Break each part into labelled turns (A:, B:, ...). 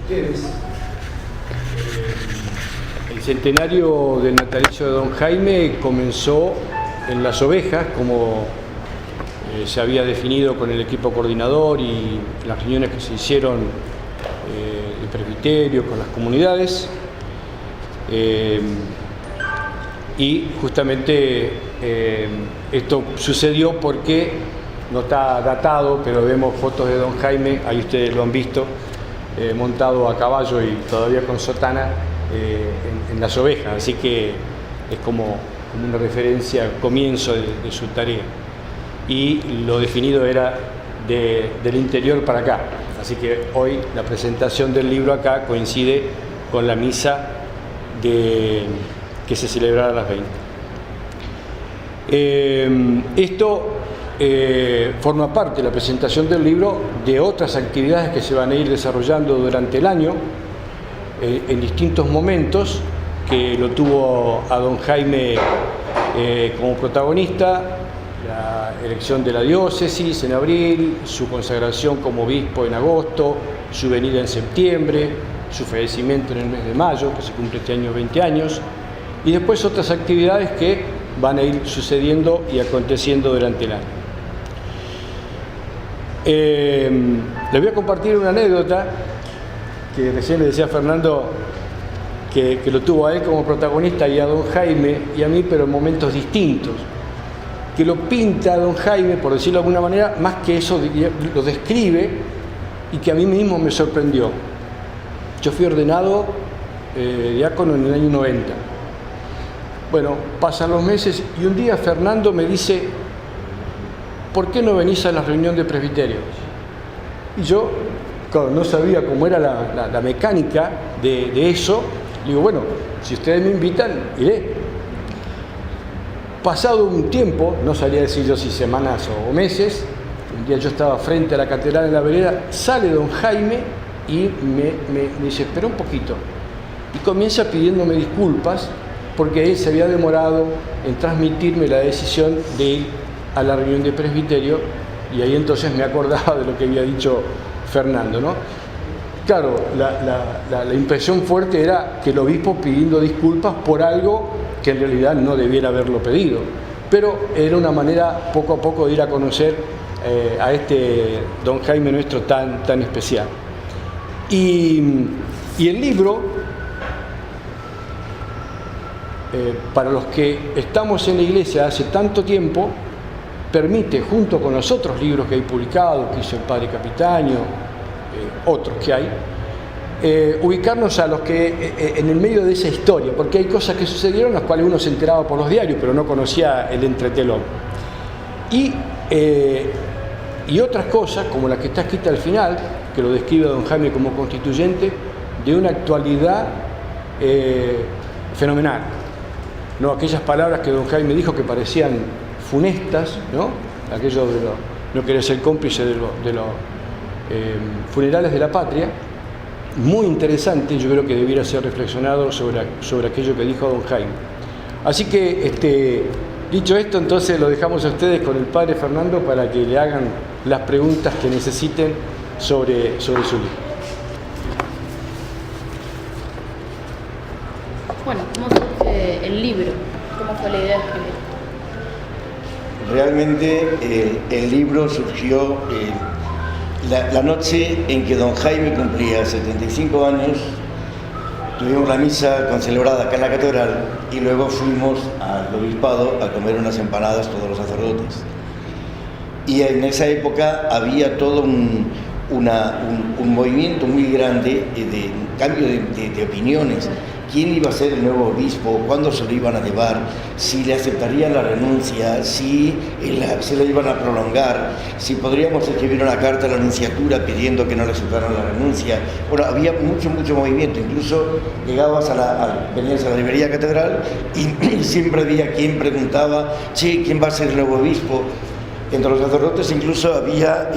A: ustedes. El centenario del natalicio de don Jaime comenzó en Las Ovejas, como se había definido con el equipo coordinador y las reuniones que se hicieron el presbiterio con las comunidades. Y justamente esto sucedió porque no está datado, pero vemos fotos de don Jaime, ahí ustedes lo han visto, montado a caballo y todavía con sotana en Las Ovejas, así que es como una referencia al comienzo de su tarea. Y lo definido era del interior para acá, así que hoy la presentación del libro acá coincide con la misa que se celebrará a las 20. Esto forma parte de la presentación del libro de otras actividades que se van a ir desarrollando durante el año en distintos momentos, que lo tuvo a don Jaime como protagonista: la elección de la diócesis en abril, su consagración como obispo en agosto, su venida en septiembre, su fallecimiento en el mes de mayo, que se cumple este año 20 años, y después otras actividades que van a ir sucediendo y aconteciendo durante el año. Les voy a compartir una anécdota que recién le decía a Fernando que lo tuvo a él como protagonista y a don Jaime y a mí, pero en momentos distintos, que lo pinta a don Jaime, por decirlo de alguna manera, más que eso lo describe, y que a mí mismo me sorprendió. Yo fui ordenado diácono en el año 90. Bueno, pasan los meses y un día Fernando me dice: ¿por qué no venís a la reunión de presbiterio? Y yo, claro, no sabía cómo era la mecánica de eso. Digo, bueno, si ustedes me invitan, iré. Pasado un tiempo, no sabría decir yo si semanas o meses, un día yo estaba frente a la catedral en la vereda, sale don Jaime y me dice: espera un poquito. Y comienza pidiéndome disculpas porque él se había demorado en transmitirme la decisión de ir a la reunión de presbiterio, y ahí entonces me acordaba de lo que había dicho Fernando, ¿no? Claro, la impresión fuerte era que el obispo pidiendo disculpas por algo que en realidad no debiera haberlo pedido, pero era una manera poco a poco de ir a conocer a este don Jaime nuestro tan especial. Y el libro, para los que estamos en la iglesia hace tanto tiempo, permite, junto con los otros libros que hay publicados, que hizo el padre Capitaño, otros que hay, ubicarnos a los que en el medio de esa historia, porque hay cosas que sucedieron las cuales uno se enteraba por los diarios, pero no conocía el entretelón. Y otras cosas, como la que está escrita al final, que lo describe don Jaime como constituyente, de una actualidad fenomenal. No aquellas palabras que don Jaime dijo que parecían funestas, ¿no? Aquello de no querer ser cómplice de los funerales de la patria. Muy interesante, yo creo que debiera ser reflexionado sobre aquello que dijo don Jaime. Así que, dicho esto, entonces lo dejamos a ustedes con el padre Fernando para que le hagan las preguntas que necesiten sobre su libro.
B: Bueno, ¿cómo surge el libro? ¿Cómo fue la idea de escribir?
C: Realmente el libro surgió la noche en que don Jaime cumplía 75 años. Tuvimos la misa concelebrada acá en la catedral y luego fuimos al obispado a comer unas empanadas todos los sacerdotes. Y en esa época había todo un movimiento muy grande de cambio de opiniones. ¿Quién iba a ser el nuevo obispo? ¿Cuándo se lo iban a llevar? ¿Si le aceptarían la renuncia? ¿Si se la iban a prolongar? ¿Si podríamos escribir una carta a la nunciatura pidiendo que no le aceptaran la renuncia? Bueno, había mucho movimiento. Incluso llegabas venías a la librería catedral y siempre había quien preguntaba: che, ¿quién va a ser el nuevo obispo? Entre los sacerdotes incluso había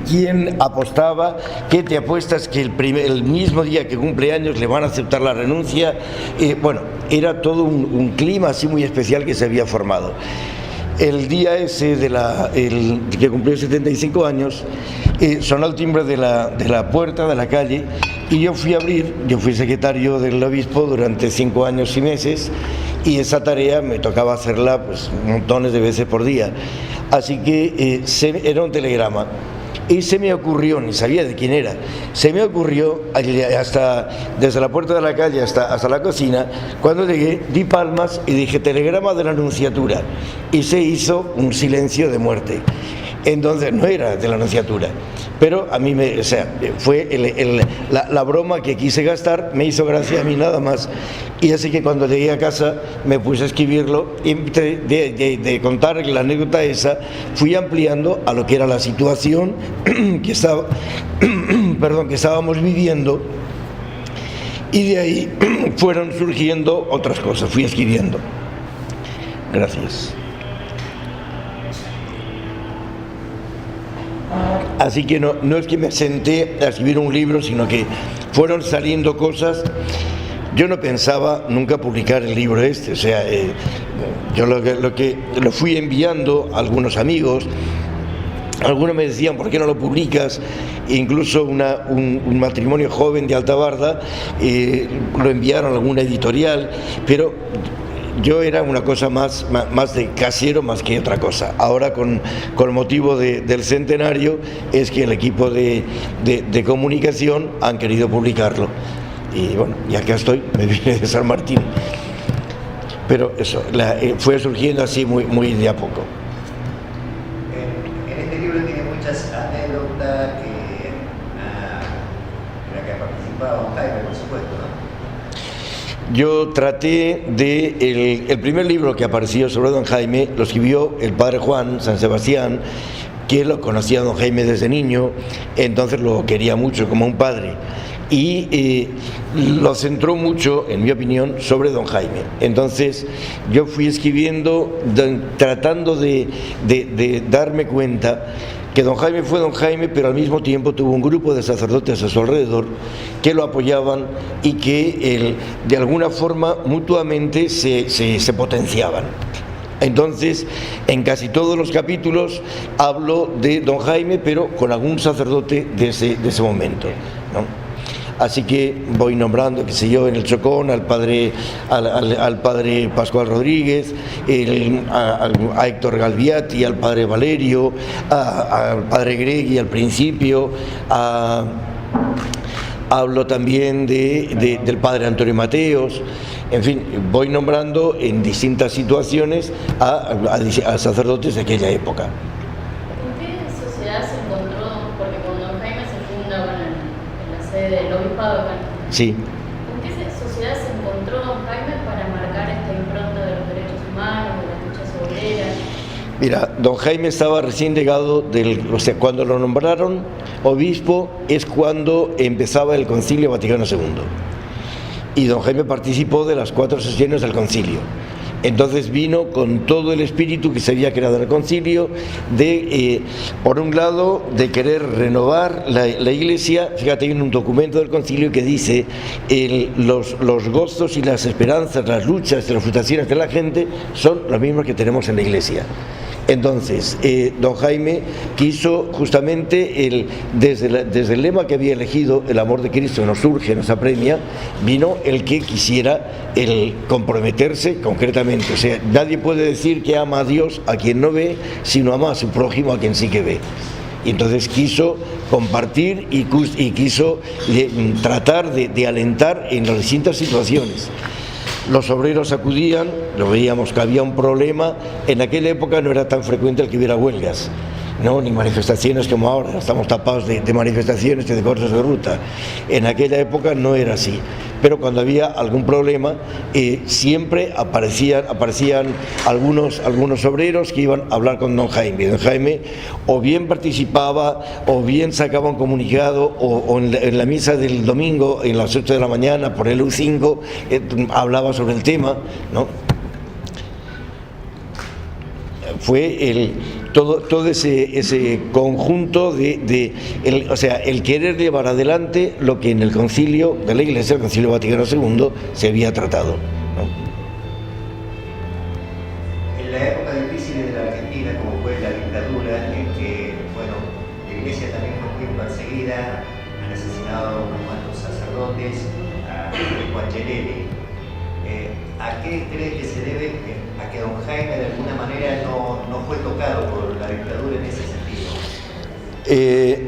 C: quien apostaba: ¿qué te apuestas que el mismo día que cumple años le van a aceptar la renuncia? Bueno, era todo un clima así muy especial que se había formado. el día ese que cumplió 75 años, sonó el timbre de la puerta de la calle y yo fui a abrir. Yo fui secretario del obispo durante 5 años y meses, y esa tarea me tocaba hacerla pues montones de veces por día. Así que era un telegrama. Y se me ocurrió, ni sabía de quién era, se me ocurrió desde la puerta de la calle hasta la cocina. Cuando llegué, di palmas y dije: telegrama de la Nunciatura, y se hizo un silencio de muerte. Entonces no era de la Nunciatura, pero a mí fue la broma que quise gastar, me hizo gracia a mí nada más. Y así que cuando llegué a casa me puse a escribirlo, y de contar la anécdota esa, fui ampliando a lo que era la situación que estábamos viviendo, y de ahí fueron surgiendo otras cosas, fui escribiendo. Gracias. Así que no es que me senté a escribir un libro, sino que fueron saliendo cosas. Yo no pensaba nunca publicar el libro este, o sea, yo lo fui enviando a algunos amigos. Algunos me decían: ¿por qué no lo publicas? Incluso un matrimonio joven de Altabarda lo enviaron a alguna editorial, pero yo era una cosa más de casero más que otra cosa. Ahora con motivo del centenario es que el equipo de comunicación han querido publicarlo. Y bueno, y acá estoy, me vine de San Martín. Pero eso, fue surgiendo así muy de a poco.
D: En este libro tiene muchas anécdotas en las que ha participado don Jaime, por supuesto, ¿no?
C: Yo traté el primer libro que apareció sobre don Jaime, lo escribió el padre Juan San Sebastián, que lo conocía a don Jaime desde niño, entonces lo quería mucho como un padre, y lo centró mucho, en mi opinión, sobre don Jaime. Entonces yo fui escribiendo, tratando de darme cuenta que don Jaime fue don Jaime, pero al mismo tiempo tuvo un grupo de sacerdotes a su alrededor que lo apoyaban y que de alguna forma mutuamente se potenciaban. Entonces, en casi todos los capítulos hablo de don Jaime, pero con algún sacerdote de ese momento, ¿no? Así que voy nombrando, qué sé yo, en el Chocón al padre Pascual Rodríguez, a Héctor Galviati, al padre Valerio, al padre Gregui al principio, hablo también del padre Antonio Mateos. En fin, voy nombrando en distintas situaciones a sacerdotes de aquella época.
B: ¿En qué sociedad se encontró? Porque cuando don Jaime se funda en la sede del obispado acá.
C: Sí.
B: ¿En qué sociedad se encontró don Jaime para marcar esta impronta de los derechos humanos, de las luchas obreras?
C: Mira, don Jaime estaba recién llegado cuando lo nombraron obispo es cuando empezaba el Concilio Vaticano II. Y don Jaime participó de las 4 sesiones del concilio. Entonces vino con todo el espíritu que se había creado en el concilio, por un lado, de querer renovar la Iglesia. Fíjate, hay un documento del concilio que dice los gozos y las esperanzas, las luchas y las frustraciones de la gente son los mismos que tenemos en la Iglesia. Entonces, don Jaime quiso justamente, desde el lema que había elegido, el amor de Cristo nos urge, nos apremia, vino el que quisiera el comprometerse concretamente. O sea, nadie puede decir que ama a Dios a quien no ve, sino ama a su prójimo a quien sí que ve. Y entonces quiso compartir y quiso tratar de alentar en las distintas situaciones. Los obreros acudían, lo veíamos que había un problema. En aquella época no era tan frecuente el que hubiera huelgas, ¿no? Ni manifestaciones como ahora, estamos tapados de manifestaciones y de cortes de ruta. En aquella época no era así, pero cuando había algún problema siempre aparecían algunos obreros que iban a hablar con don Jaime. Don Jaime o bien participaba o bien sacaba un comunicado o en la misa del domingo en las 8 de la mañana por el U5 hablaba sobre el tema, ¿no? Fue todo ese conjunto el querer llevar adelante lo que en el concilio de la Iglesia, el Concilio Vaticano II, se había tratado, ¿no?
D: En la época difícil de la sacerdotes a Guachelele. ¿A qué cree que se debe a que don Jaime de alguna manera no fue tocado por la dictadura en ese sentido?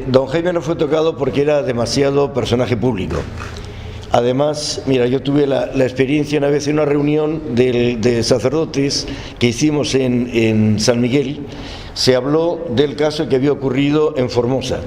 C: Don Jaime no fue tocado porque era demasiado personaje público. Además, mira, yo tuve la experiencia una vez en una reunión de sacerdotes que hicimos en San Miguel. Se habló del caso que había ocurrido en Formosa,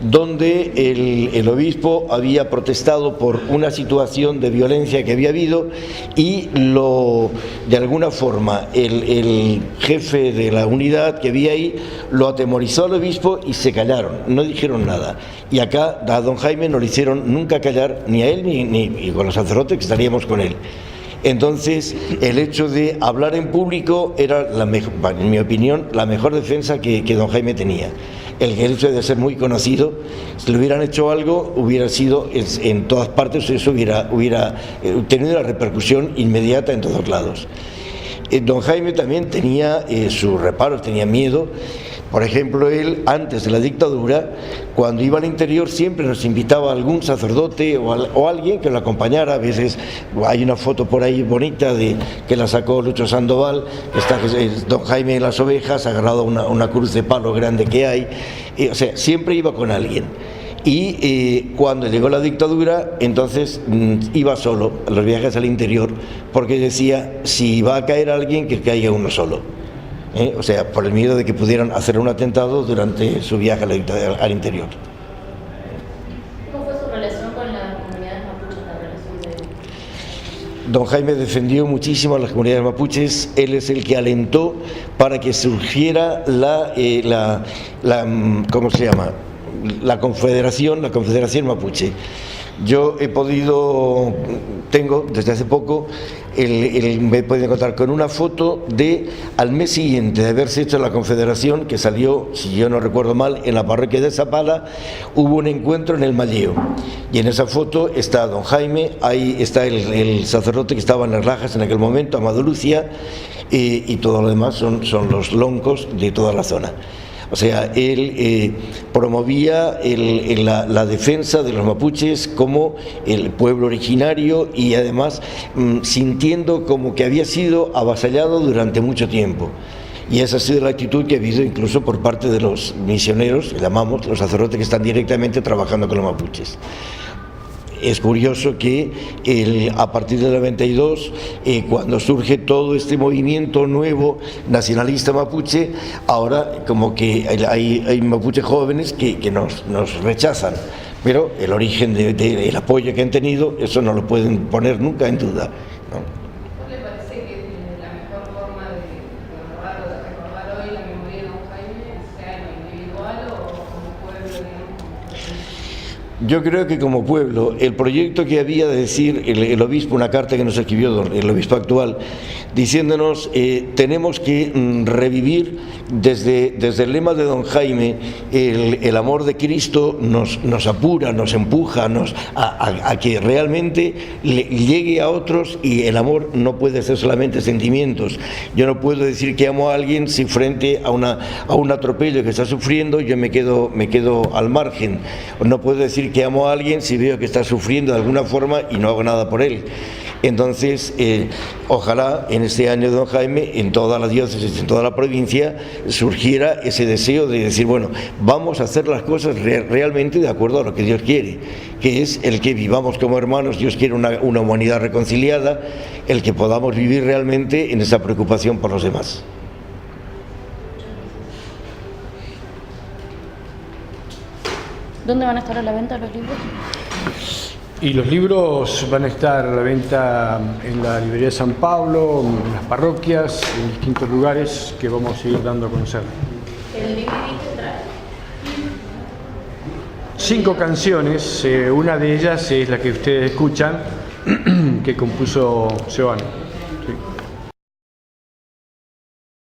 C: donde el obispo había protestado por una situación de violencia que había habido y de alguna forma el jefe de la unidad que había ahí lo atemorizó al obispo y se callaron, no dijeron nada. Y acá a don Jaime no le hicieron nunca callar, ni a él ni con los sacerdotes que estaríamos con él. Entonces, el hecho de hablar en público era, en mi opinión, la mejor defensa que don Jaime tenía. El hecho de ser muy conocido, si le hubieran hecho algo, hubiera sido en todas partes, eso hubiera tenido una repercusión inmediata en todos lados. Don Jaime también tenía sus reparos, tenía miedo. Por ejemplo, él, antes de la dictadura, cuando iba al interior, siempre nos invitaba a algún sacerdote o alguien que lo acompañara. A veces hay una foto por ahí bonita que la sacó Lucho Sandoval, que está don Jaime en las ovejas, agarrado a una cruz de palo grande que hay. O sea, siempre iba con alguien. Y cuando llegó la dictadura, entonces iba solo a los viajes al interior, porque decía, si va a caer alguien, que caiga uno solo. O sea, por el miedo de que pudieran hacer un atentado durante su viaje al interior.
B: ¿Cómo fue su relación con las comunidades mapuches, la relación de...?
C: Don Jaime defendió muchísimo a las comunidades mapuches. Él es el que alentó para que surgiera ¿cómo se llama? La Confederación Mapuche. Yo tengo desde hace poco, me he podido encontrar con una foto al mes siguiente de haberse hecho la confederación, que salió, si yo no recuerdo mal, en la parroquia de Zapala. Hubo un encuentro en el Malleo, y en esa foto está don Jaime, ahí está el sacerdote que estaba en las Lajas en aquel momento, Amado Lucia, y todo lo demás son los loncos de toda la zona. O sea, él promovía la defensa de los mapuches como el pueblo originario, y además sintiendo como que había sido avasallado durante mucho tiempo. Y esa ha sido la actitud que ha habido incluso por parte de los misioneros, que llamamos los sacerdotes que están directamente trabajando con los mapuches. Es curioso que a partir del 92, cuando surge todo este movimiento nuevo nacionalista mapuche, ahora como que hay mapuches jóvenes que nos rechazan, pero el origen del apoyo que han tenido, eso no lo pueden poner nunca en duda, ¿no?
E: ¿Le parece que la mejor forma de recordar hoy la memoria de don Jaime sea en lo individual o como pueblo, digamos?
C: Yo creo que como pueblo, el proyecto que había de decir el obispo, una carta que nos escribió el obispo actual, diciéndonos tenemos que revivir desde el lema de don Jaime, el amor de Cristo nos apura, nos empuja a que realmente llegue a otros, y el amor no puede ser solamente sentimientos. Yo no puedo decir que amo a alguien si frente a un atropello que está sufriendo yo me quedo al margen. No puedo decir que amo a alguien si veo que está sufriendo de alguna forma y no hago nada por él. Entonces, ojalá en este año de don Jaime, en toda la diócesis, en toda la provincia, surgiera ese deseo de decir, bueno, vamos a hacer las cosas realmente de acuerdo a lo que Dios quiere, que es el que vivamos como hermanos. Dios quiere una humanidad reconciliada, el que podamos vivir realmente en esa preocupación por los demás.
B: ¿Dónde van a estar a la venta los libros?
A: Y los libros van a estar a la venta en la librería de San Pablo, en las parroquias, en distintos lugares que vamos a ir dando a conocer.
B: ¿El DVD que trae?
A: 5 canciones, una de ellas es la que ustedes escuchan, que compuso Giovanni.